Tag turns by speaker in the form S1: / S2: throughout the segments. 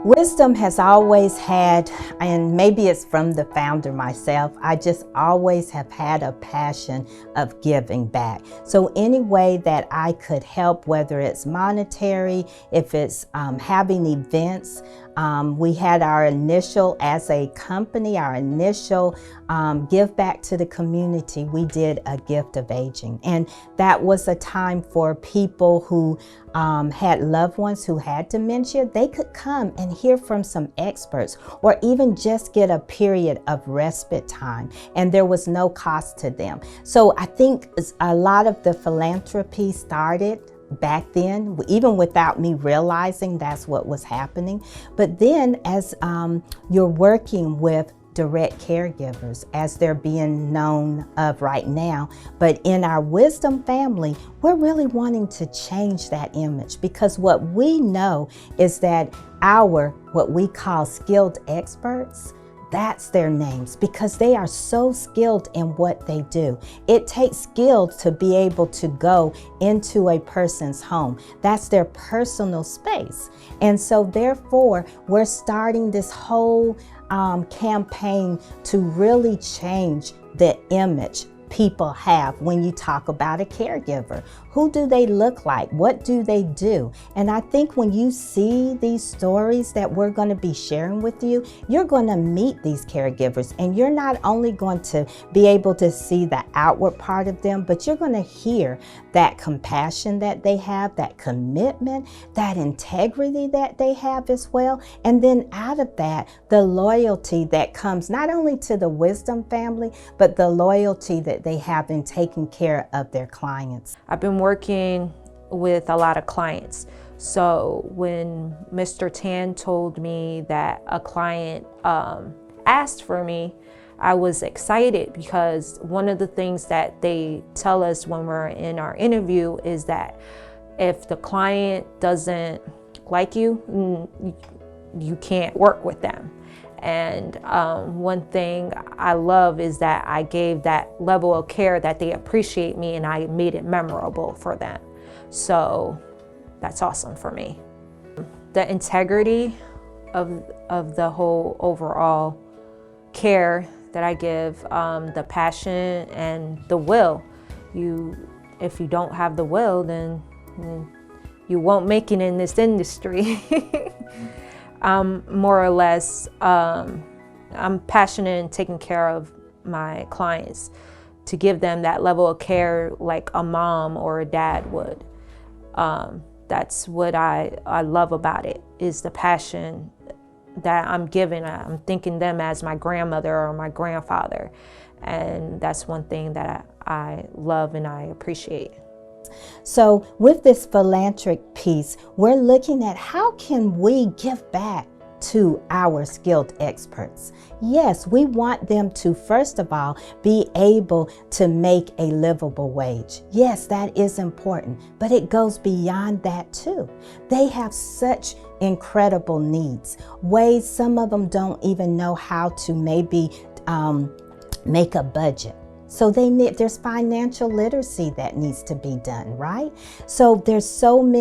S1: Wisdom has always had, and maybe it's from the founder myself, I just always have had a passion of giving back. So any way that I could help, whether it's monetary, if it's having events, we had our initial, as a company, our initial give back to the community. We did a gift of aging, and that was a time for people who had loved ones who had dementia. They could come and hear from some experts, or even just get a period of respite time, and there was no cost to them. So I think a lot of the philanthropy started back then, even without me realizing that's what was happening. But then as you're working with direct caregivers, as they're being known of right now, but in our Wisdom family, we're really wanting to change that image, because what we know is that our, what we call skilled experts, that's their names, because they are so skilled in what they do. It takes skill to be able to go into a person's home. That's their personal space. And so therefore, we're starting this whole campaign to really change the image people have when you talk about a caregiver. Who do they look like? What do they do? And I think when you see these stories that we're going to be sharing with you, you're going to meet these caregivers, and you're not only going to be able to see the outward part of them, but you're going to hear that compassion that they have, that commitment, that integrity that they have as well. And then out of that, the loyalty that comes not only to the Wisdom family, but the loyalty that they have in taking care of their clients.
S2: I've been working with a lot of clients. So when Mr. Tan told me that a client asked for me, I was excited, because one of the things that they tell us when we're in our interview is that if the client doesn't like you, you can't work with them. And one thing I love is that I gave that level of care that they appreciate me, and I made it memorable for them. So that's awesome for me. The integrity of the whole overall care that I give, the passion and the will. If you don't have the will, then you won't make it in this industry. More or less, I'm passionate in taking care of my clients, to give them that level of care like a mom or a dad would. That's what I love about it, is the passion that I'm giving. I'm thinking them as my grandmother or my grandfather. And that's one thing that I love and I appreciate.
S1: So with this philanthropic piece, we're looking at how can we give back to our skilled experts. Yes, we want them to, first of all, be able to make a livable wage. Yes, that is important, but it goes beyond that too. They have such incredible needs, ways some of them don't even know how to maybe make a budget. So there's financial literacy that needs to be done, right? So there's some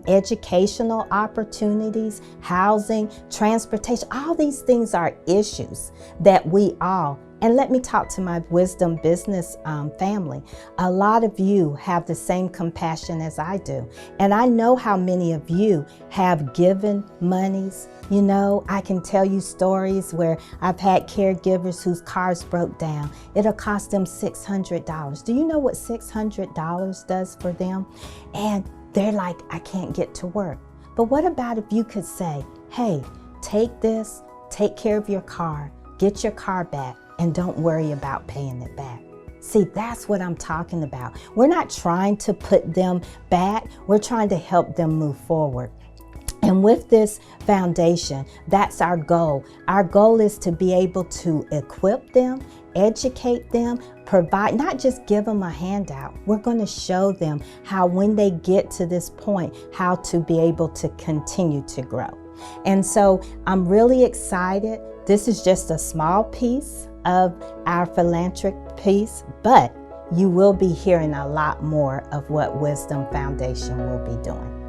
S1: educational opportunities, housing, transportation, all these things are issues that we all, and let me talk to my Wisdom business family. A lot of you have the same compassion as I do. And I know how many of you have given monies. You know, I can tell you stories where I've had caregivers whose cars broke down. It'll cost them $600. Do you know what $600 does for them? And they're like, I can't get to work. But what about if you could say, hey, take this, take care of your car, get your car back, and don't worry about paying it back. See, that's what I'm talking about. We're not trying to put them back. We're trying to help them move forward. And with this foundation, that's our goal. Our goal is to be able to equip them, educate them, provide, not just give them a handout. We're going to show them how, when they get to this point, how to be able to continue to grow. And so I'm really excited. This is just a small piece of our philanthropic piece, but you will be hearing a lot more of what Wisdom Foundation will be doing.